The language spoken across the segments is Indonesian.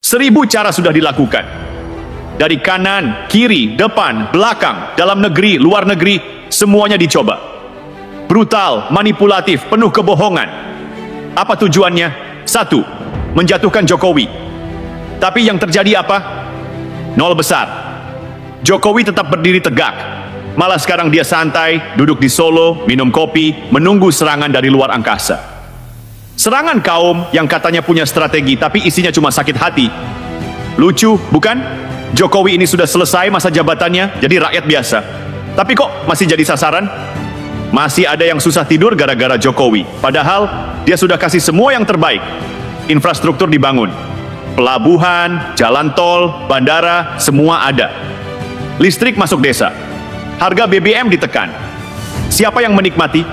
1000 cara sudah dilakukan. Dari kanan, kiri, depan, belakang, dalam negeri, luar negeri, semuanya dicoba. Brutal, manipulatif, penuh kebohongan. Apa tujuannya? 1. Menjatuhkan Jokowi. Tapi yang terjadi apa? Nol besar. Jokowi tetap berdiri tegak. Malah sekarang dia santai, duduk di Solo, minum kopi, menunggu serangan dari luar angkasa. Serangan kaum yang katanya punya strategi, tapi isinya cuma sakit hati. Lucu, bukan? Jokowi ini sudah selesai masa jabatannya, jadi rakyat biasa. Tapi kok masih jadi sasaran? Masih ada yang susah tidur gara-gara Jokowi. Padahal dia sudah kasih semua yang terbaik. Infrastruktur dibangun. Pelabuhan, jalan tol, bandara, semua ada. Listrik masuk desa. Harga BBM ditekan. Siapa yang menikmati?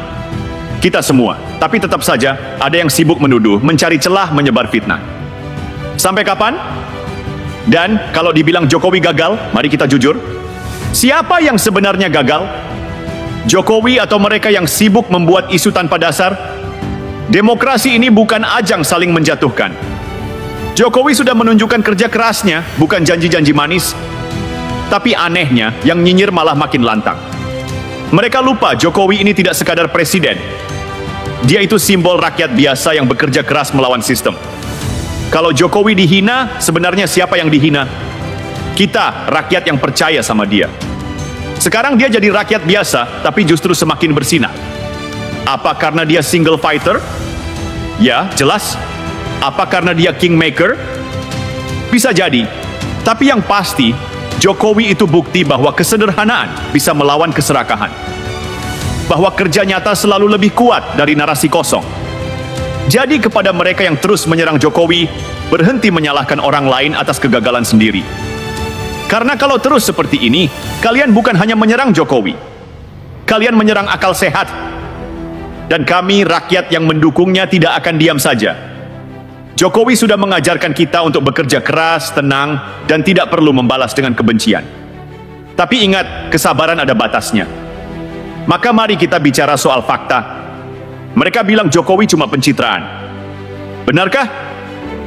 Kita semua. Tapi tetap saja ada yang sibuk menuduh, mencari celah, menyebar fitnah. Sampai kapan? Dan kalau dibilang Jokowi gagal, mari kita jujur. Siapa yang sebenarnya gagal? Jokowi atau mereka yang sibuk membuat isu tanpa dasar? Demokrasi ini bukan ajang saling menjatuhkan. Jokowi sudah menunjukkan kerja kerasnya, bukan janji-janji manis. Tapi anehnya, yang nyinyir malah makin lantang. Mereka lupa Jokowi ini tidak sekadar presiden. Dia itu simbol rakyat biasa yang bekerja keras melawan sistem. Kalau Jokowi dihina, sebenarnya siapa yang dihina? Kita, rakyat yang percaya sama dia. Sekarang dia jadi rakyat biasa, tapi justru semakin bersinar. Apa karena dia single fighter? Ya, jelas. Apa karena dia kingmaker? Bisa jadi. Tapi yang pasti, Jokowi itu bukti bahwa kesederhanaan bisa melawan keserakahan. Bahwa kerja nyata selalu lebih kuat dari narasi kosong. Jadi kepada mereka yang terus menyerang Jokowi, berhenti menyalahkan orang lain atas kegagalan sendiri. Karena kalau terus seperti ini, kalian bukan hanya menyerang Jokowi. Kalian menyerang akal sehat. Dan kami, rakyat yang mendukungnya, tidak akan diam saja. Jokowi sudah mengajarkan kita untuk bekerja keras, tenang, dan tidak perlu membalas dengan kebencian. Tapi ingat, kesabaran ada batasnya. Maka mari kita bicara soal fakta. Mereka bilang Jokowi cuma pencitraan. Benarkah?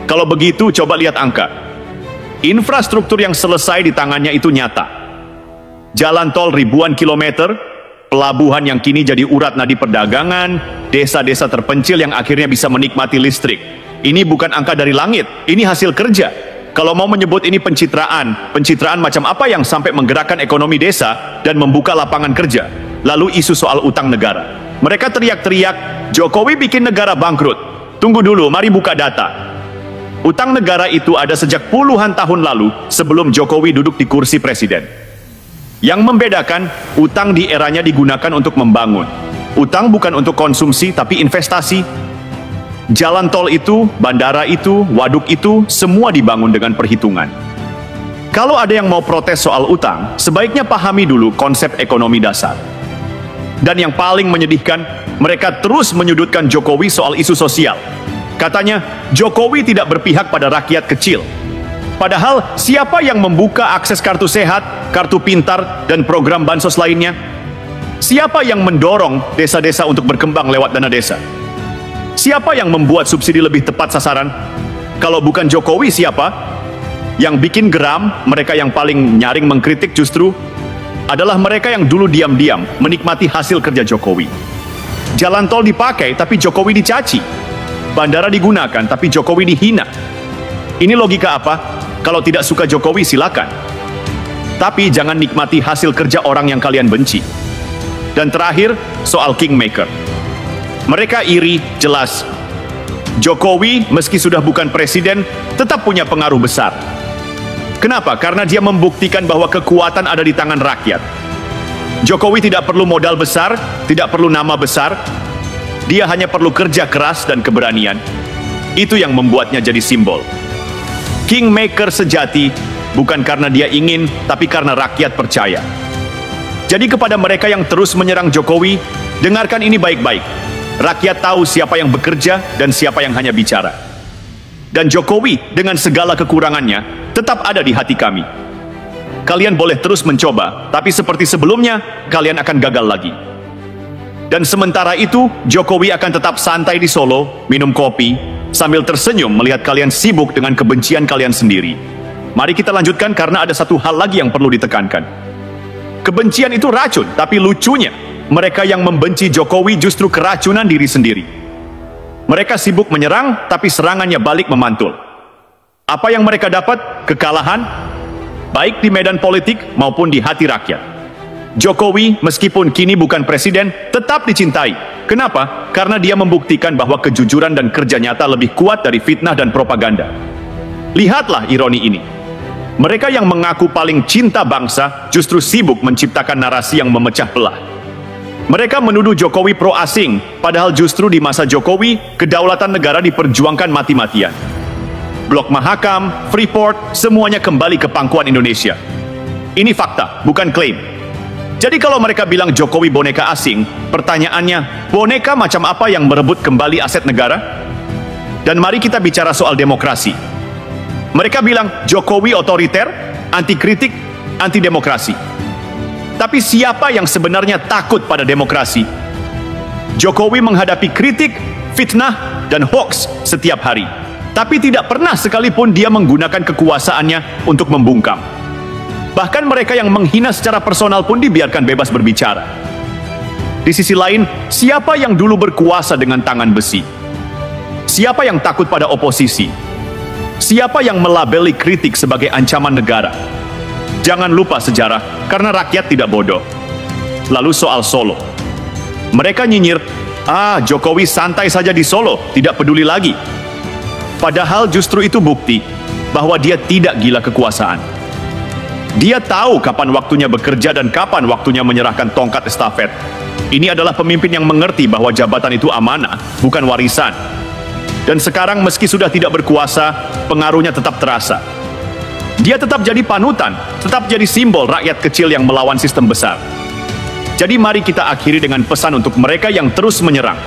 Kalau begitu, coba lihat angka. Infrastruktur yang selesai di tangannya itu nyata. Jalan tol ribuan kilometer, pelabuhan yang kini jadi urat nadi perdagangan, desa-desa terpencil yang akhirnya bisa menikmati listrik. Ini bukan angka dari langit, ini hasil kerja. Kalau mau menyebut ini pencitraan, pencitraan macam apa yang sampai menggerakkan ekonomi desa dan membuka lapangan kerja? Lalu isu soal utang negara. Mereka teriak-teriak, Jokowi bikin negara bangkrut. Tunggu dulu, mari buka data. Utang negara itu ada sejak puluhan tahun lalu sebelum Jokowi duduk di kursi presiden. Yang membedakan, utang di eranya digunakan untuk membangun. Utang bukan untuk konsumsi, tapi investasi. Jalan tol itu, bandara itu, waduk itu, semua dibangun dengan perhitungan. Kalau ada yang mau protes soal utang, sebaiknya pahami dulu konsep ekonomi dasar. Dan yang paling menyedihkan, mereka terus menyudutkan Jokowi soal isu sosial. Katanya, Jokowi tidak berpihak pada rakyat kecil. Padahal, siapa yang membuka akses kartu sehat, kartu pintar, dan program bansos lainnya? Siapa yang mendorong desa-desa untuk berkembang lewat dana desa? Siapa yang membuat subsidi lebih tepat sasaran? Kalau bukan Jokowi, siapa? Yang bikin geram, mereka yang paling nyaring mengkritik justru adalah mereka yang dulu diam-diam menikmati hasil kerja Jokowi. Jalan tol dipakai, tapi Jokowi dicaci. Bandara digunakan, tapi Jokowi dihina. Ini logika apa? Kalau tidak suka Jokowi, silakan. Tapi jangan nikmati hasil kerja orang yang kalian benci. Dan terakhir, soal kingmaker. Mereka iri, jelas. Jokowi, meski sudah bukan presiden, tetap punya pengaruh besar. Kenapa? Karena dia membuktikan bahwa kekuatan ada di tangan rakyat. Jokowi tidak perlu modal besar, tidak perlu nama besar. Dia hanya perlu kerja keras dan keberanian. Itu yang membuatnya jadi simbol. Kingmaker sejati, bukan karena dia ingin, tapi karena rakyat percaya. Jadi kepada mereka yang terus menyerang Jokowi, dengarkan ini baik-baik. Rakyat tahu siapa yang bekerja dan siapa yang hanya bicara. Dan Jokowi dengan segala kekurangannya tetap ada di hati kami. Kalian boleh terus mencoba, tapi seperti sebelumnya, kalian akan gagal lagi. Dan sementara itu, Jokowi akan tetap santai di Solo, minum kopi, sambil tersenyum melihat kalian sibuk dengan kebencian kalian sendiri. Mari kita lanjutkan karena ada satu hal lagi yang perlu ditekankan. Kebencian itu racun, tapi lucunya, mereka yang membenci Jokowi justru keracunan diri sendiri. Mereka sibuk menyerang, tapi serangannya balik memantul. Apa yang mereka dapat? Kekalahan, baik di medan politik maupun di hati rakyat. Jokowi, meskipun kini bukan presiden, tetap dicintai. Kenapa? Karena dia membuktikan bahwa kejujuran dan kerja nyata lebih kuat dari fitnah dan propaganda. Lihatlah ironi ini. Mereka yang mengaku paling cinta bangsa justru sibuk menciptakan narasi yang memecah belah. Mereka menuduh Jokowi pro-asing, padahal justru di masa Jokowi, kedaulatan negara diperjuangkan mati-matian. Blok Mahakam, Freeport, semuanya kembali ke pangkuan Indonesia. Ini fakta, bukan klaim. Jadi kalau mereka bilang Jokowi boneka asing, pertanyaannya, boneka macam apa yang merebut kembali aset negara? Dan mari kita bicara soal demokrasi. Mereka bilang Jokowi otoriter, anti kritik, anti demokrasi. Tapi siapa yang sebenarnya takut pada demokrasi? Jokowi menghadapi kritik, fitnah, dan hoax setiap hari. Tapi tidak pernah sekalipun dia menggunakan kekuasaannya untuk membungkam. Bahkan mereka yang menghina secara personal pun dibiarkan bebas berbicara. Di sisi lain, siapa yang dulu berkuasa dengan tangan besi? Siapa yang takut pada oposisi? Siapa yang melabeli kritik sebagai ancaman negara? Jangan lupa sejarah, karena rakyat tidak bodoh. Lalu soal Solo. Mereka nyinyir, Jokowi santai saja di Solo, tidak peduli lagi. Padahal justru itu bukti bahwa dia tidak gila kekuasaan. Dia tahu kapan waktunya bekerja dan kapan waktunya menyerahkan tongkat estafet. Ini adalah pemimpin yang mengerti bahwa jabatan itu amanah, bukan warisan. Dan sekarang meski sudah tidak berkuasa, pengaruhnya tetap terasa. Dia tetap jadi panutan, tetap jadi simbol rakyat kecil yang melawan sistem besar. Jadi mari kita akhiri dengan pesan untuk mereka yang terus menyerang.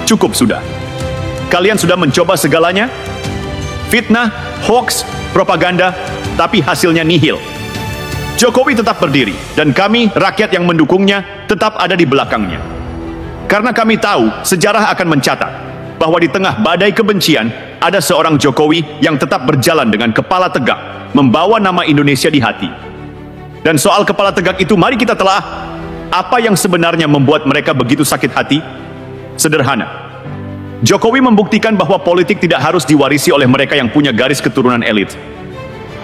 Cukup sudah. Kalian sudah mencoba segalanya? Fitnah, hoax, propaganda, tapi hasilnya nihil. Jokowi tetap berdiri, dan kami, rakyat yang mendukungnya, tetap ada di belakangnya. Karena kami tahu, sejarah akan mencatat, bahwa di tengah badai kebencian, ada seorang Jokowi yang tetap berjalan dengan kepala tegak, membawa nama Indonesia di hati. Dan soal kepala tegak itu, mari kita telah apa yang sebenarnya membuat mereka begitu sakit hati? Sederhana. Jokowi membuktikan bahwa politik tidak harus diwarisi oleh mereka yang punya garis keturunan elit.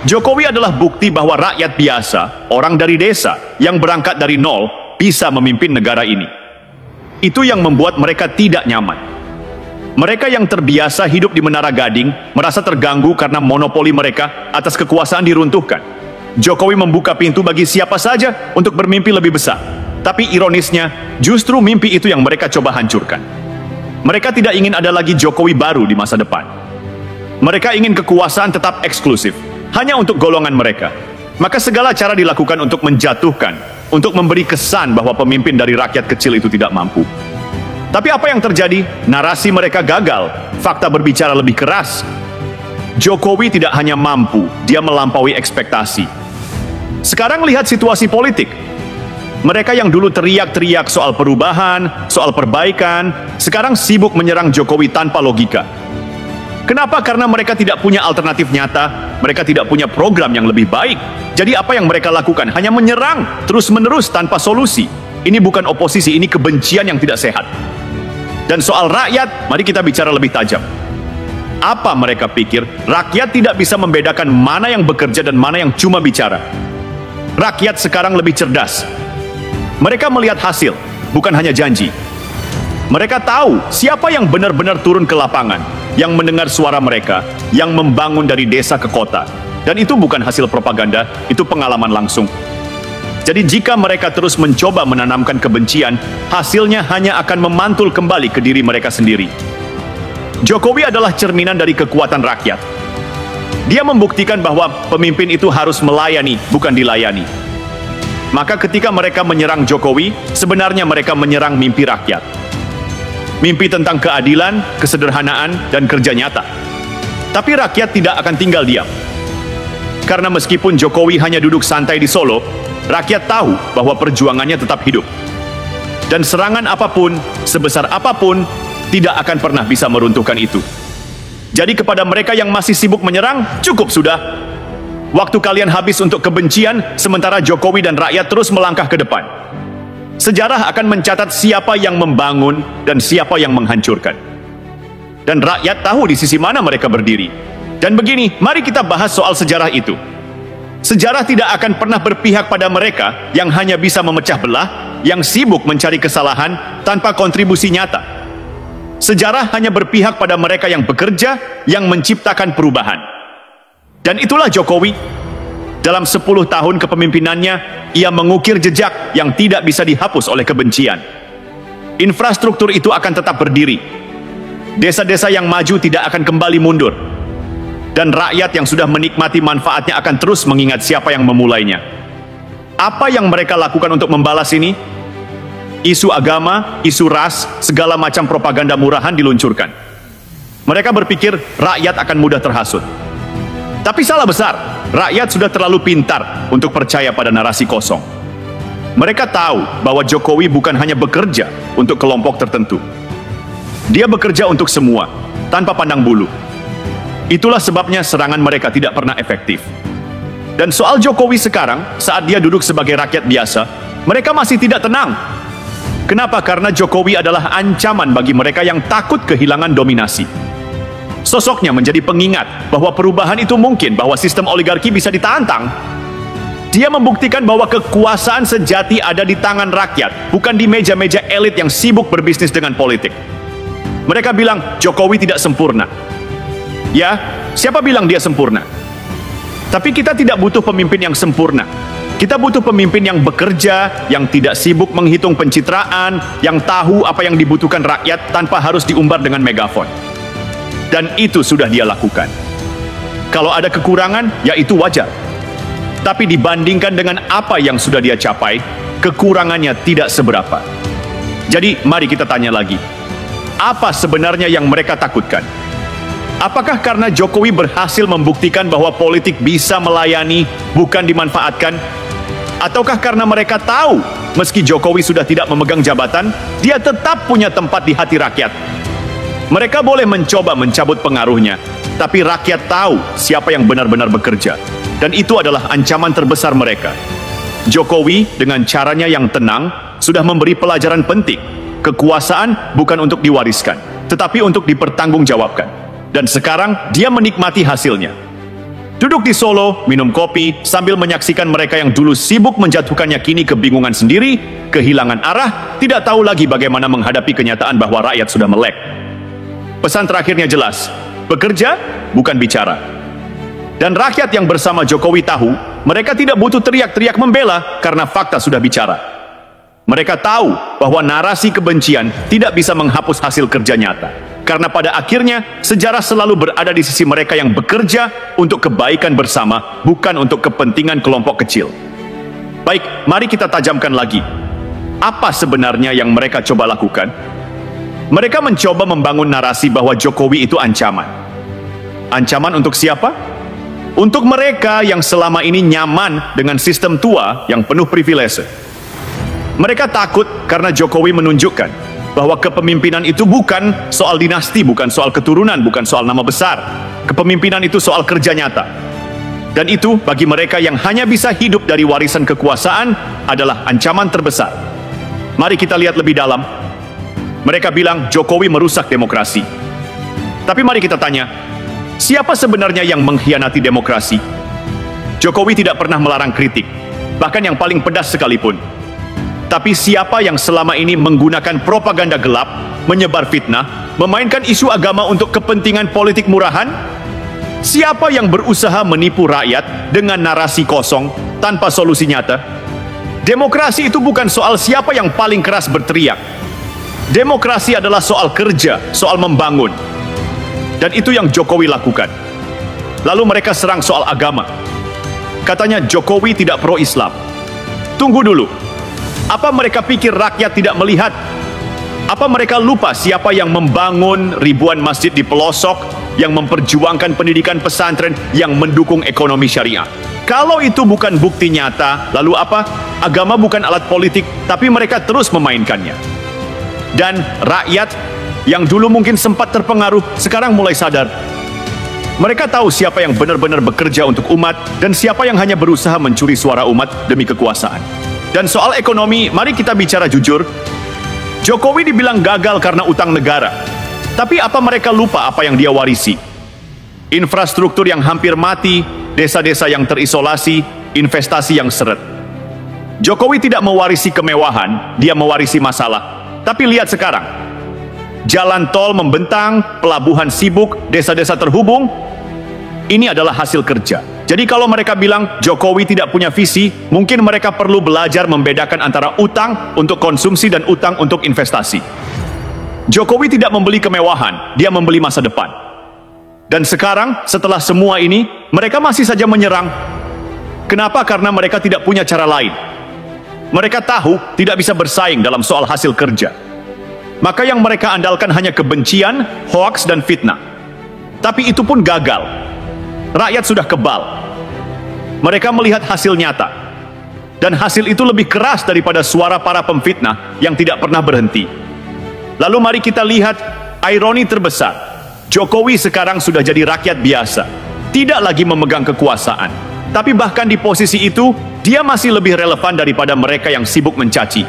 Jokowi adalah bukti bahwa rakyat biasa, orang dari desa, yang berangkat dari nol, bisa memimpin negara ini. Itu yang membuat mereka tidak nyaman. Mereka yang terbiasa hidup di Menara Gading, merasa terganggu karena monopoli mereka atas kekuasaan diruntuhkan. Jokowi membuka pintu bagi siapa saja untuk bermimpi lebih besar. Tapi ironisnya, justru mimpi itu yang mereka coba hancurkan. Mereka tidak ingin ada lagi Jokowi baru di masa depan. Mereka ingin kekuasaan tetap eksklusif, hanya untuk golongan mereka. Maka segala cara dilakukan untuk menjatuhkan, untuk memberi kesan bahwa pemimpin dari rakyat kecil itu tidak mampu. Tapi apa yang terjadi? Narasi mereka gagal, fakta berbicara lebih keras. Jokowi tidak hanya mampu, dia melampaui ekspektasi. Sekarang lihat situasi politik. Mereka yang dulu teriak-teriak soal perubahan, soal perbaikan, sekarang sibuk menyerang Jokowi tanpa logika. Kenapa? Karena mereka tidak punya alternatif nyata, mereka tidak punya program yang lebih baik. Jadi apa yang mereka lakukan? Hanya menyerang, terus-menerus tanpa solusi. Ini bukan oposisi, ini kebencian yang tidak sehat. Dan soal rakyat, mari kita bicara lebih tajam. Apa mereka pikir? Rakyat tidak bisa membedakan mana yang bekerja dan mana yang cuma bicara. Rakyat sekarang lebih cerdas. Mereka melihat hasil, bukan hanya janji. Mereka tahu siapa yang benar-benar turun ke lapangan, yang mendengar suara mereka, yang membangun dari desa ke kota. Dan itu bukan hasil propaganda, itu pengalaman langsung. Jadi jika mereka terus mencoba menanamkan kebencian, hasilnya hanya akan memantul kembali ke diri mereka sendiri. Jokowi adalah cerminan dari kekuatan rakyat. Dia membuktikan bahwa pemimpin itu harus melayani, bukan dilayani. Maka ketika mereka menyerang Jokowi, sebenarnya mereka menyerang mimpi rakyat. Mimpi tentang keadilan, kesederhanaan, dan kerja nyata. Tapi rakyat tidak akan tinggal diam. Karena meskipun Jokowi hanya duduk santai di Solo, rakyat tahu bahwa perjuangannya tetap hidup. Dan serangan apapun, sebesar apapun, tidak akan pernah bisa meruntuhkan itu. Jadi kepada mereka yang masih sibuk menyerang, cukup sudah. Waktu kalian habis untuk kebencian, sementara Jokowi dan rakyat terus melangkah ke depan. Sejarah akan mencatat siapa yang membangun dan siapa yang menghancurkan. Dan rakyat tahu di sisi mana mereka berdiri. Dan begini, mari kita bahas soal sejarah itu. Sejarah tidak akan pernah berpihak pada mereka yang hanya bisa memecah belah, yang sibuk mencari kesalahan tanpa kontribusi nyata. Sejarah hanya berpihak pada mereka yang bekerja, yang menciptakan perubahan. Dan itulah Jokowi. Dalam 10 tahun kepemimpinannya, ia mengukir jejak yang tidak bisa dihapus oleh kebencian. Infrastruktur itu akan tetap berdiri. Desa-desa yang maju tidak akan kembali mundur. Dan rakyat yang sudah menikmati manfaatnya akan terus mengingat siapa yang memulainya. Apa yang mereka lakukan untuk membalas ini? Isu agama, isu ras, segala macam propaganda murahan diluncurkan. Mereka berpikir rakyat akan mudah terhasut. Tapi salah besar, rakyat sudah terlalu pintar untuk percaya pada narasi kosong. Mereka tahu bahwa Jokowi bukan hanya bekerja untuk kelompok tertentu. Dia bekerja untuk semua, tanpa pandang bulu. Itulah sebabnya serangan mereka tidak pernah efektif. Dan soal Jokowi sekarang, saat dia duduk sebagai rakyat biasa, mereka masih tidak tenang. Kenapa? Karena Jokowi adalah ancaman bagi mereka yang takut kehilangan dominasi. Sosoknya menjadi pengingat bahwa perubahan itu mungkin, bahwa sistem oligarki bisa ditantang. Dia membuktikan bahwa kekuasaan sejati ada di tangan rakyat, bukan di meja-meja elit yang sibuk berbisnis dengan politik. Mereka bilang Jokowi tidak sempurna. Ya, siapa bilang dia sempurna? Tapi kita tidak butuh pemimpin yang sempurna. Kita butuh pemimpin yang bekerja, yang tidak sibuk menghitung pencitraan, yang tahu apa yang dibutuhkan rakyat tanpa harus diumbar dengan megafon. Dan itu sudah dia lakukan. Kalau ada kekurangan, ya itu wajar. Tapi dibandingkan dengan apa yang sudah dia capai, kekurangannya tidak seberapa. Jadi, mari kita tanya lagi. Apa sebenarnya yang mereka takutkan? Apakah karena Jokowi berhasil membuktikan bahwa politik bisa melayani, bukan dimanfaatkan? Ataukah karena mereka tahu, meski Jokowi sudah tidak memegang jabatan, dia tetap punya tempat di hati rakyat? Mereka boleh mencoba mencabut pengaruhnya, tapi rakyat tahu siapa yang benar-benar bekerja. Dan itu adalah ancaman terbesar mereka. Jokowi dengan caranya yang tenang, sudah memberi pelajaran penting. Kekuasaan bukan untuk diwariskan, tetapi untuk dipertanggungjawabkan. Dan sekarang dia menikmati hasilnya. Duduk di Solo, minum kopi, sambil menyaksikan mereka yang dulu sibuk menjatuhkannya kini kebingungan sendiri, kehilangan arah, tidak tahu lagi bagaimana menghadapi kenyataan bahwa rakyat sudah melek. Pesan terakhirnya jelas, bekerja bukan bicara. Dan rakyat yang bersama Jokowi tahu, mereka tidak butuh teriak-teriak membela karena fakta sudah bicara. Mereka tahu bahwa narasi kebencian tidak bisa menghapus hasil kerja nyata. Karena pada akhirnya, sejarah selalu berada di sisi mereka yang bekerja untuk kebaikan bersama, bukan untuk kepentingan kelompok kecil. Baik, mari kita tajamkan lagi. Apa sebenarnya yang mereka coba lakukan? Mereka mencoba membangun narasi bahwa Jokowi itu ancaman. Ancaman untuk siapa? Untuk mereka yang selama ini nyaman dengan sistem tua yang penuh privilese. Mereka takut karena Jokowi menunjukkan bahwa kepemimpinan itu bukan soal dinasti, bukan soal keturunan, bukan soal nama besar. Kepemimpinan itu soal kerja nyata. Dan itu bagi mereka yang hanya bisa hidup dari warisan kekuasaan adalah ancaman terbesar. Mari kita lihat lebih dalam. Mereka bilang Jokowi merusak demokrasi. Tapi mari kita tanya, siapa sebenarnya yang mengkhianati demokrasi? Jokowi tidak pernah melarang kritik, bahkan yang paling pedas sekalipun. Tapi siapa yang selama ini menggunakan propaganda gelap, menyebar fitnah, memainkan isu agama untuk kepentingan politik murahan? Siapa yang berusaha menipu rakyat dengan narasi kosong tanpa solusi nyata? Demokrasi itu bukan soal siapa yang paling keras berteriak. Demokrasi adalah soal kerja, soal membangun. Dan itu yang Jokowi lakukan. Lalu mereka serang soal agama. Katanya Jokowi tidak pro-Islam. Tunggu dulu. Apa mereka pikir rakyat tidak melihat? Apa mereka lupa siapa yang membangun ribuan masjid di pelosok, yang memperjuangkan pendidikan pesantren, yang mendukung ekonomi syariah? Kalau itu bukan bukti nyata, lalu apa? Agama bukan alat politik, tapi mereka terus memainkannya. Dan rakyat yang dulu mungkin sempat terpengaruh, sekarang mulai sadar, Mereka tahu siapa yang benar-benar bekerja untuk umat dan siapa yang hanya berusaha mencuri suara umat demi kekuasaan. Dan soal ekonomi, mari kita bicara jujur. Jokowi dibilang gagal karena utang negara. Tapi apa mereka lupa apa yang dia warisi? Infrastruktur yang hampir mati, desa-desa yang terisolasi, investasi yang seret. Jokowi tidak mewarisi kemewahan, dia mewarisi masalah. Tapi lihat sekarang, jalan tol membentang, pelabuhan sibuk, desa-desa terhubung. Ini adalah hasil kerja. Jadi kalau mereka bilang Jokowi tidak punya visi, mungkin mereka perlu belajar membedakan antara utang untuk konsumsi dan utang untuk investasi. Jokowi tidak membeli kemewahan, dia membeli masa depan. Dan sekarang, setelah semua ini, mereka masih saja menyerang. Kenapa? Karena mereka tidak punya cara lain. Mereka tahu tidak bisa bersaing dalam soal hasil kerja. Maka yang mereka andalkan hanya kebencian, hoaks, dan fitnah. Tapi itu pun gagal. Rakyat sudah kebal. Mereka melihat hasil nyata. Dan hasil itu lebih keras daripada suara para pemfitnah yang tidak pernah berhenti. Lalu mari kita lihat ironi terbesar. Jokowi sekarang sudah jadi rakyat biasa. Tidak lagi memegang kekuasaan. Tapi bahkan di posisi itu, dia masih lebih relevan daripada mereka yang sibuk mencaci.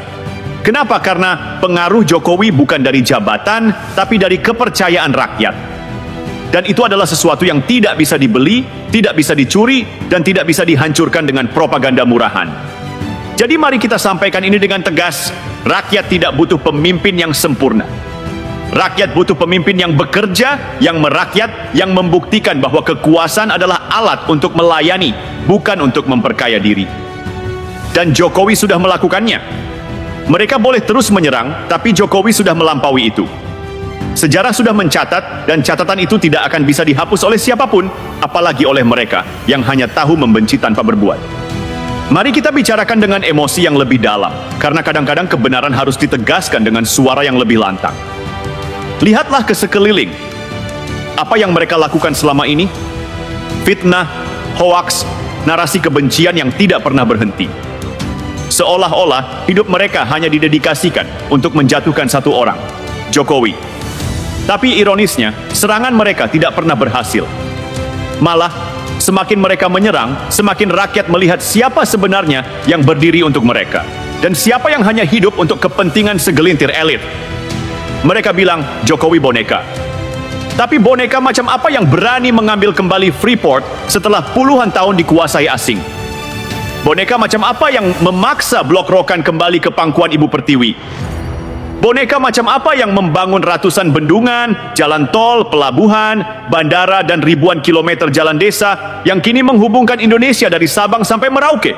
Kenapa? Karena pengaruh Jokowi bukan dari jabatan, tapi dari kepercayaan rakyat. Dan itu adalah sesuatu yang tidak bisa dibeli, tidak bisa dicuri, dan tidak bisa dihancurkan dengan propaganda murahan. Jadi mari kita sampaikan ini dengan tegas, rakyat tidak butuh pemimpin yang sempurna. Rakyat butuh pemimpin yang bekerja, yang merakyat, yang membuktikan bahwa kekuasaan adalah alat untuk melayani, bukan untuk memperkaya diri. Dan Jokowi sudah melakukannya. Mereka boleh terus menyerang, tapi Jokowi sudah melampaui itu. Sejarah sudah mencatat, dan catatan itu tidak akan bisa dihapus oleh siapapun, apalagi oleh mereka yang hanya tahu membenci tanpa berbuat. Mari kita bicarakan dengan emosi yang lebih dalam, karena kadang-kadang kebenaran harus ditegaskan dengan suara yang lebih lantang. Lihatlah ke sekeliling. Apa yang mereka lakukan selama ini? Fitnah, hoaks, narasi kebencian yang tidak pernah berhenti. Seolah-olah hidup mereka hanya didedikasikan untuk menjatuhkan satu orang, Jokowi. Tapi ironisnya, serangan mereka tidak pernah berhasil. Malah, semakin mereka menyerang, semakin rakyat melihat siapa sebenarnya yang berdiri untuk mereka. Dan siapa yang hanya hidup untuk kepentingan segelintir elit. Mereka bilang, Jokowi boneka. Tapi boneka macam apa yang berani mengambil kembali Freeport setelah puluhan tahun dikuasai asing? Boneka macam apa yang memaksa Blok Rokan kembali ke pangkuan Ibu Pertiwi? Boneka macam apa yang membangun ratusan bendungan, jalan tol, pelabuhan, bandara, dan ribuan kilometer jalan desa yang kini menghubungkan Indonesia dari Sabang sampai Merauke?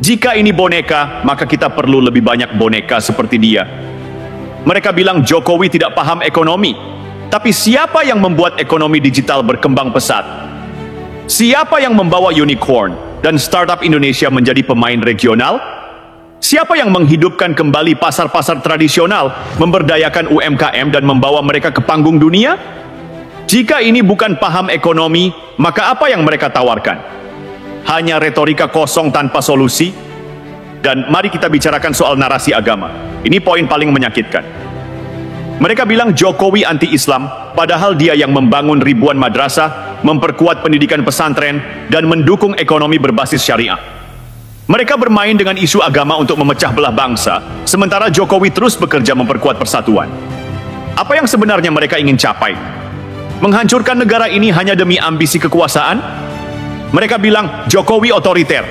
Jika ini boneka, maka kita perlu lebih banyak boneka seperti dia. Mereka bilang Jokowi tidak paham ekonomi. Tapi siapa yang membuat ekonomi digital berkembang pesat? Siapa yang membawa unicorn dan startup Indonesia menjadi pemain regional? Siapa yang menghidupkan kembali pasar-pasar tradisional, memberdayakan UMKM dan membawa mereka ke panggung dunia? Jika ini bukan paham ekonomi, maka apa yang mereka tawarkan? Hanya retorika kosong tanpa solusi? Dan mari kita bicarakan soal narasi agama. Ini poin paling menyakitkan. Mereka bilang Jokowi anti-Islam, padahal dia yang membangun ribuan madrasah, memperkuat pendidikan pesantren, dan mendukung ekonomi berbasis syariah. Mereka bermain dengan isu agama untuk memecah belah bangsa, sementara Jokowi terus bekerja memperkuat persatuan. Apa yang sebenarnya mereka ingin capai? Menghancurkan negara ini hanya demi ambisi kekuasaan? Mereka bilang Jokowi otoriter.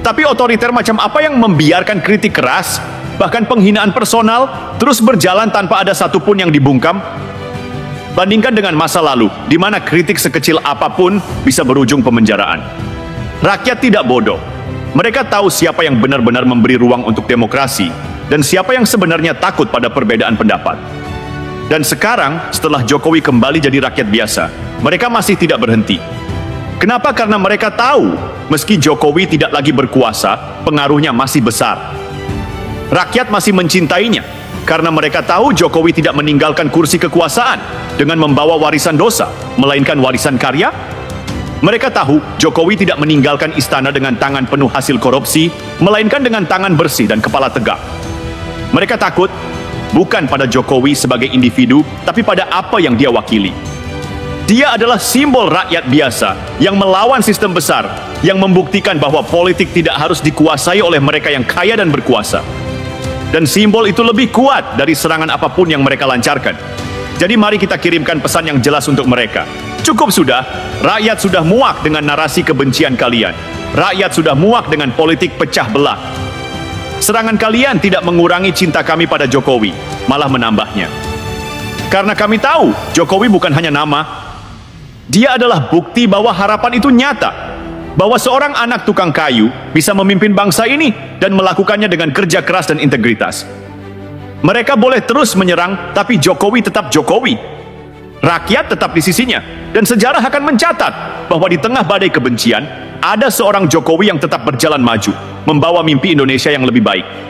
Tapi otoriter macam apa yang membiarkan kritik keras, bahkan penghinaan personal, terus berjalan tanpa ada satupun yang dibungkam? Bandingkan dengan masa lalu, di mana kritik sekecil apapun bisa berujung pemenjaraan. Rakyat tidak bodoh. Mereka tahu siapa yang benar-benar memberi ruang untuk demokrasi dan siapa yang sebenarnya takut pada perbedaan pendapat. Dan sekarang, setelah Jokowi kembali jadi rakyat biasa, mereka masih tidak berhenti. Kenapa? Karena mereka tahu, meski Jokowi tidak lagi berkuasa, pengaruhnya masih besar. Rakyat masih mencintainya, karena mereka tahu Jokowi tidak meninggalkan kursi kekuasaan dengan membawa warisan dosa, melainkan warisan karya. Mereka tahu Jokowi tidak meninggalkan istana dengan tangan penuh hasil korupsi, melainkan dengan tangan bersih dan kepala tegak. Mereka takut bukan pada Jokowi sebagai individu, tapi pada apa yang dia wakili. Dia adalah simbol rakyat biasa yang melawan sistem besar, yang membuktikan bahwa politik tidak harus dikuasai oleh mereka yang kaya dan berkuasa. Dan simbol itu lebih kuat dari serangan apapun yang mereka lancarkan. Jadi mari kita kirimkan pesan yang jelas untuk mereka. Cukup sudah, rakyat sudah muak dengan narasi kebencian kalian. Rakyat sudah muak dengan politik pecah belah. Serangan kalian tidak mengurangi cinta kami pada Jokowi, malah menambahnya. Karena kami tahu, Jokowi bukan hanya nama. Dia adalah bukti bahwa harapan itu nyata. Bahwa seorang anak tukang kayu bisa memimpin bangsa ini dan melakukannya dengan kerja keras dan integritas. Mereka boleh terus menyerang, tapi Jokowi tetap Jokowi. Rakyat tetap di sisinya. Dan sejarah akan mencatat bahwa di tengah badai kebencian, ada seorang Jokowi yang tetap berjalan maju, membawa mimpi Indonesia yang lebih baik.